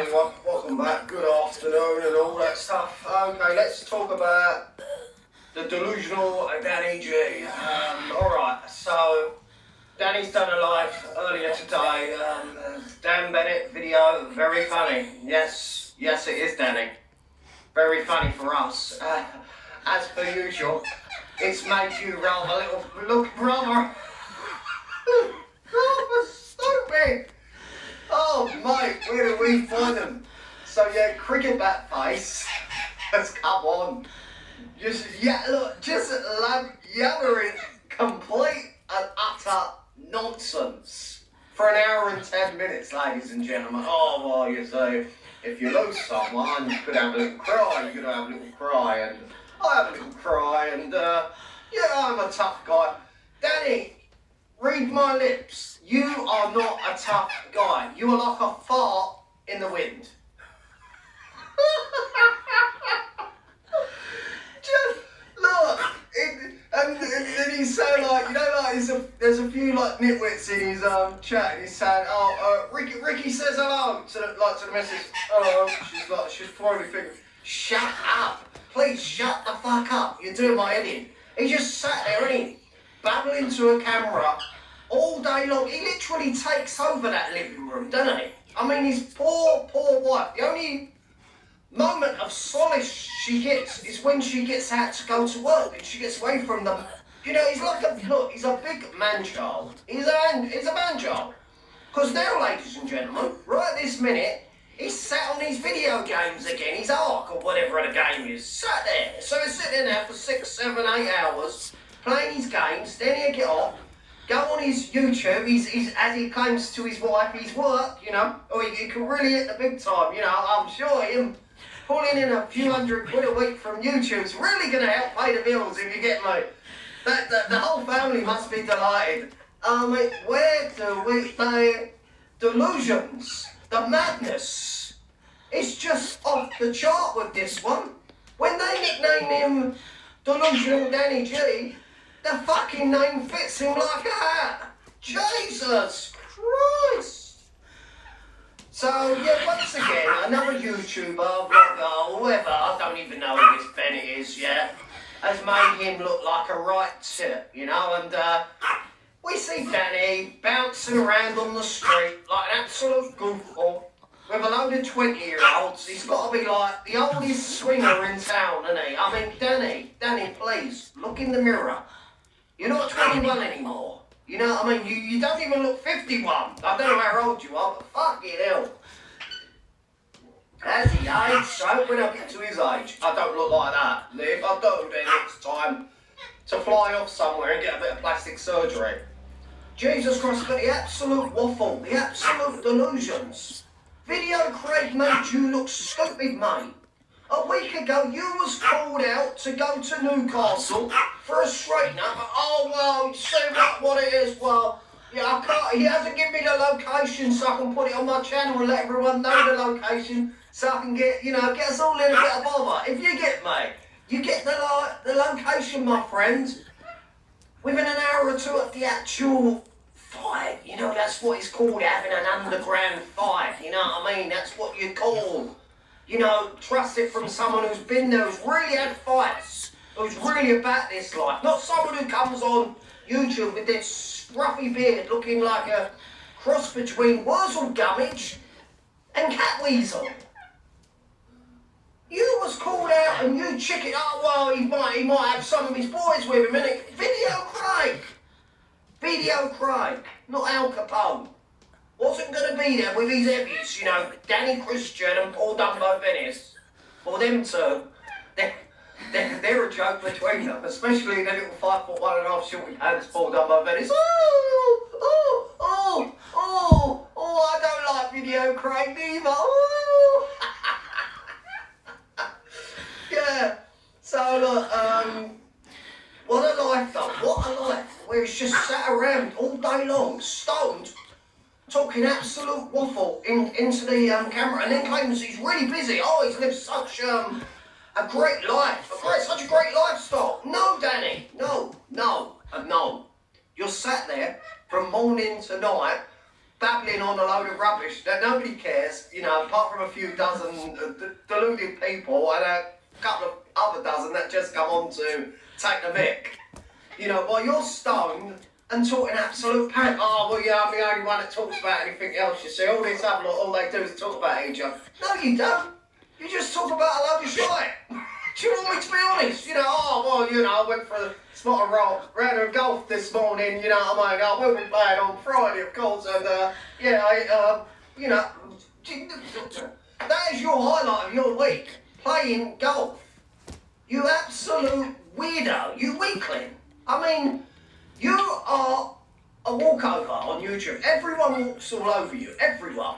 everyone, welcome back, good afternoon and all that stuff. Okay, let's talk about the delusional Danny G. Alright, so Danny's done a live earlier today, Dan Bennett video, very funny. Yes, it is Danny. Very funny for us. As per usual, it's made you look rather stupid. Oh mate, where do we find them? So yeah, cricket bat face has come on. Just yammering complete and utter nonsense for an hour and 10 minutes, ladies and gentlemen. Oh well, you say if you lose someone, you could have a little cry. You're gonna have a little cry, and I have a little cry, and yeah, I'm a tough guy. Danny, read my lips. You are not a tough guy. You are like a fart in the wind. Just look, and he's saying like, you know, like there's a few like nitwits in his chat. And he's saying, Ricky says hello to the message. Hello. She's probably thinking, shut up, please shut the fuck up. You're doing my head in. He just sat there, and he babbling to a camera all day long. He literally takes over that living room, doesn't he? I mean, his poor wife. The only moment of solace she gets is when she gets out to go to work and she gets away from them. You know, he's a big man-child. He's a man-child. Because now, ladies and gentlemen, right this minute, he's sat on his video games again, his Ark or whatever the game is, sat there. So he's sitting there for 6, 7, 8 hours, playing his games, then he'll get off, go on his YouTube, he's as he claims to his wife, his work, you know, or he can really hit the big time, you know. I'm sure him pulling in a few £100 a week from YouTube's really going to help pay the bills, if you get me. The whole family must be delighted. Where do we play delusions? The madness. It's just off the chart with this one. When they nickname him Delusional Danny G, the fucking name fits him like a hat. Jesus Christ. So, yeah, once again, another YouTuber, vlogger, whoever, I don't even know who this Bennett is yet, has made him look like a right tit, you know, and we see Danny bouncing around on the street like an absolute goofball with a load of 20-year-olds. He's got to be like the oldest swinger in town, isn't he? I mean, Danny, please, look in the mirror. You're not 21 anymore. You know what I mean? You don't even look 51. I don't know how old you are, but fucking hell. As he aged, so when I get to his age, I don't look like that. If I do, then it's time to fly off somewhere and get a bit of plastic surgery. Jesus Christ, but the absolute waffle, the absolute delusions. Video Craig made you look stupid, mate. A week ago, you was called out to go to Newcastle for a straightener. Oh, well, you see what it is? Well, yeah, I can't. He hasn't given me the location so I can put it on my channel and let everyone know the location so I can get us all in a bit of bother. If you get me, you get the location, my friend. Within an hour or two of the actual fight, you know, that's what it's called, having an underground fight. You know what I mean? That's what you call. You know, trust it from someone who's been there, who's really had fights, who's really about this life. Not someone who comes on YouTube with this scruffy beard looking like a cross between Wurzel Gummidge and Catweasel. You was called out and you chicken, oh well, he might have some of his boys with him, innit? Video Craig, not Al Capone. Wasn't going to be there with his heavies, you know, Danny Christian and Paul Dumbo Venice. Or them two. They're a joke between them, especially the little 5'1.5" shorty pants Paul Dumbo Venice. Oh, I don't like Video Craig either. Oh. Yeah, so look, what a life though, what a life. Where he's just sat around all day long, stoned, talking absolute waffle into the camera, and then claims he's really busy. Oh, he's lived such a great life, such a great lifestyle. No, Danny, no. You're sat there from morning to night babbling on a load of rubbish that nobody cares, you know, apart from a few dozen deluded people and a couple of other dozen that just come on to take the mic. You know, while you're stoned and talking absolute panic. Oh, well, yeah, I'm the only one that talks about anything else, you see. All this other lot, all they do is talk about each other. No, you don't. You just talk about a load of shit. Do you want me to be honest? You know, oh, well, you know, I went for a spot of round of golf this morning, you know what I mean? I will be playing on Friday, of course, and, you know, that is your highlight of your week, playing golf. You absolute weirdo, you weakling. I mean, you are a walkover on YouTube. Everyone walks all over you, everyone.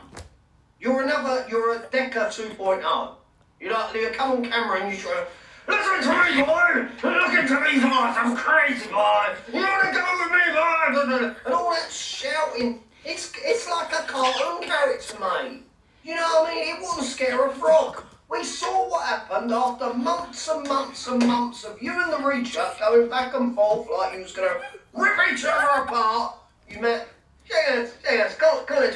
You're a Decker 2.0. You come on camera and you try to, listen to me, boy! Look into these eyes, I'm crazy, boy! You wanna go with me, boy? And all that shouting, it's like a cartoon character, mate. You know what I mean? It wouldn't scare a frog. We saw what happened after months and months and months of you and the Reacher going back and forth like you was gonna rip each other apart. You met, yes, colleges.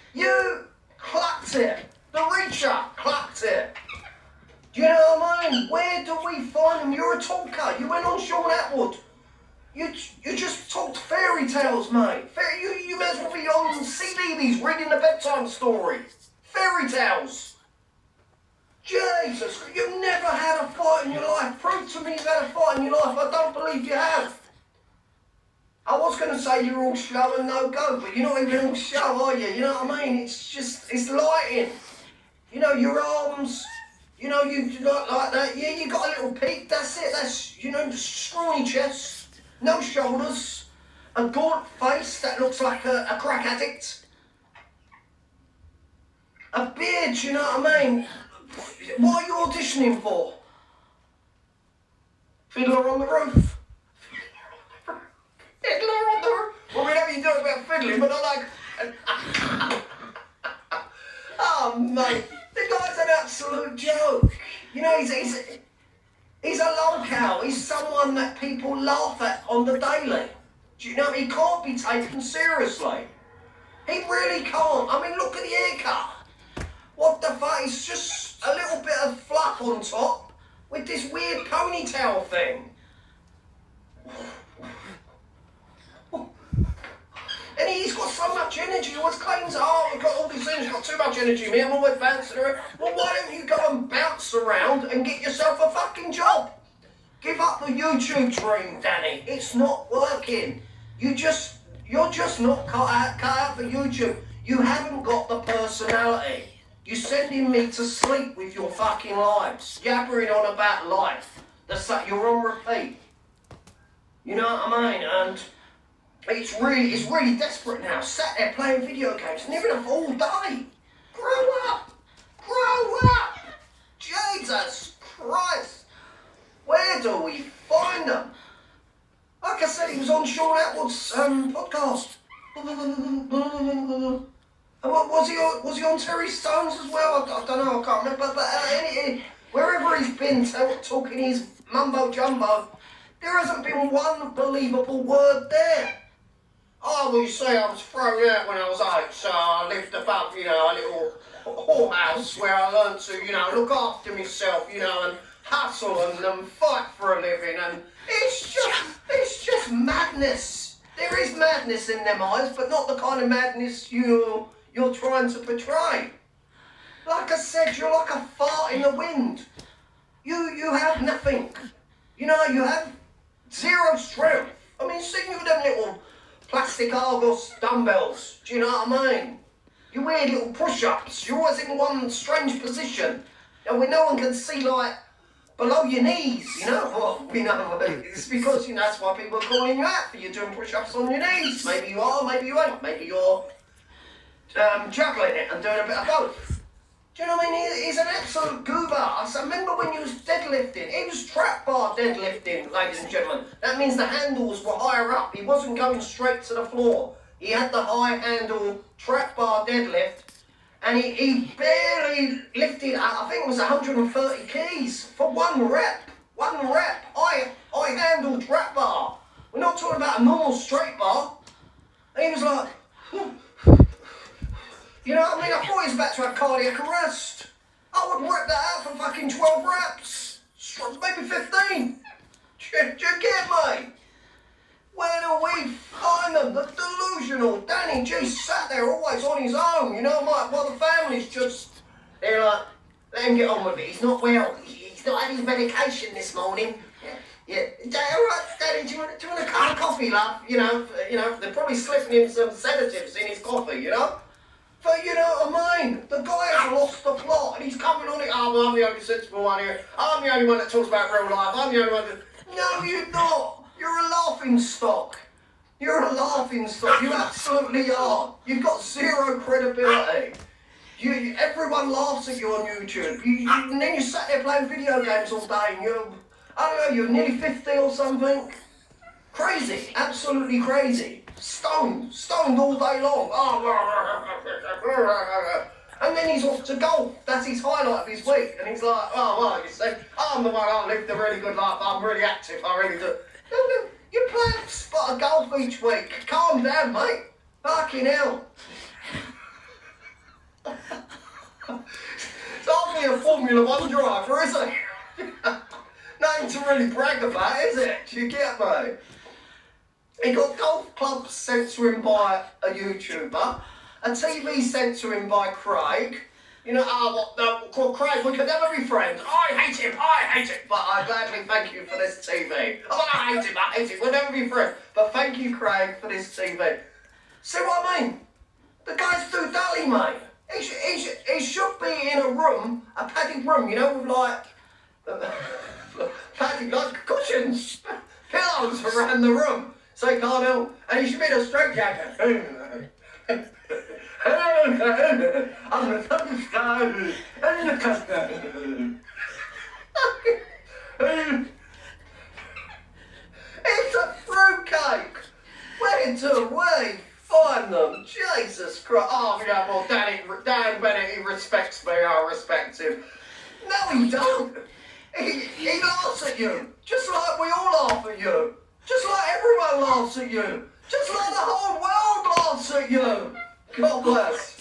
You clucked it. The Reacher clucked it. Do you know what I mean? Where do we find him? You're a talker. You went on Sean Atwood. You just talked fairy tales, mate. You may as well be on CBeebies reading the bedtime story. Fairy tales. Jesus, you've never had a fight in your life. Prove to me you've had a fight in your life. I don't believe you have. I was going to say you're all show and no go, but you're not even all show, are you? You know what I mean? It's lighting. You know, your arms, you know, you not like that. Yeah, you got a little peak, that's it. That's, you know, scrawny chest, no shoulders, a gaunt face that looks like a crack addict. A beard, you know what I mean? What are you auditioning for? Fiddler on the Roof? Fiddler on the Roof? Well, whatever you do about fiddling, but not like... Oh, mate. The guy's an absolute joke. You know, he's a lolcow. He's someone that people laugh at on the daily. Do you know, he can't be taken seriously. He really can't. I mean, look at the haircut. What the fuck? It's just a little bit of fluff on top with this weird ponytail thing. And he's got so much energy. He always claims, oh, I've got all this energy, I've got too much energy, me, I'm always bouncing around. Well, why don't you go and bounce around and get yourself a fucking job? Give up the YouTube dream, Danny. It's not working. You're just not cut out for YouTube. You haven't got the personality. You're sending me to sleep with your fucking lives. Yabbering on about life. You're on repeat. You know what I mean? And it's really desperate now. Sat there playing video games, near enough all day. Grow up! Grow up! Jesus Christ! Where do we find them? Like I said, he was on Sean Atwood's podcast. Was he on Terry Stone's as well? I don't know, I can't remember. But wherever he's been talking his mumbo jumbo, there hasn't been one believable word there. Oh, well, you say I was thrown out when I was 8, so I lived above, you know, a little whorehouse where I learned to, you know, look after myself, you know, and hustle and fight for a living, and it's just madness. There is madness in them eyes, but not the kind of madness you're trying to portray. Like I said, you're like a fart in the wind. You have nothing. You know, you have zero strength. I mean, see you with them little plastic Argos dumbbells, do you know what I mean? You weird little push-ups, you're always in one strange position. And when no one can see, like, below your knees, you know? Well, you know, it's because, you know, that's why people are calling you out for you doing push-ups on your knees. Maybe you are, maybe you ain't. Maybe you're juggling it and doing a bit of both. Do you know what I mean? He's an absolute goober. I remember when he was deadlifting. He was trap bar deadlifting, ladies and gentlemen. That means the handles were higher up. He wasn't going straight to the floor. He had the high handle trap bar deadlift, and he barely lifted, I think it was 130 keys for one rep. One rep. High handle trap bar. We're not talking about a normal straight bar. And he was like, you know what I mean? I thought he was about to have cardiac arrest. I would rip that out for fucking 12 reps. Maybe 15. Do you get me? Where do we find them? The delusional Danny G sat there always on his own, you know, like, while the family's just, they're like, let him get on with it. He's not well. He's not had his medication this morning. Yeah. All right, Daddy, do you want a cup of coffee, love? You know, they're probably slipping him some sedatives in his coffee, you know? But you know what I mean? The guy has lost the plot and he's coming on it. Oh, well, I'm the only sensible one here. I'm the only one that talks about real life. I'm the only one that... No, you're not. You're a laughing stock. You're a laughing stock. You absolutely are. You've got zero credibility. Everyone laughs at you on YouTube. And then you sat there playing video games all day and you're, I don't know, you're nearly 50 or something. Crazy. Absolutely crazy. Stoned all day long. And then he's off to golf. That's his highlight of his week. And he's like, oh, well, you see, I'm the one, I lived a really good life. I'm really active. I really do. No, you play a spot of golf each week. Calm down, mate. Fucking hell. It's hardly a Formula 1 driver, is it? Nothing to really brag about, is it? Do you get me? He got golf clubs sent to him by a YouTuber, a TV sent to him by Craig. You know, Craig, we can never be friends. I hate him, but I gladly thank you for this TV. Oh, I hate him, we'll never be friends. But thank you, Craig, for this TV. See what I mean? The guy's too dully, mate. He should be in a room, a padded room, you know, with like, padded, like cushions, pillows around the room. So he can't help, and he should be in a straitjacket. I'm the sunshine and the custard. It's a fruitcake. Where do we find them? Jesus Christ. Oh, yeah, well, Dan Bennett, he respects me, I respect him. No, he don't. He laughs at you, just like we all laugh at you. Just like everyone laughs at you. Just like the whole world laughs at you. God bless.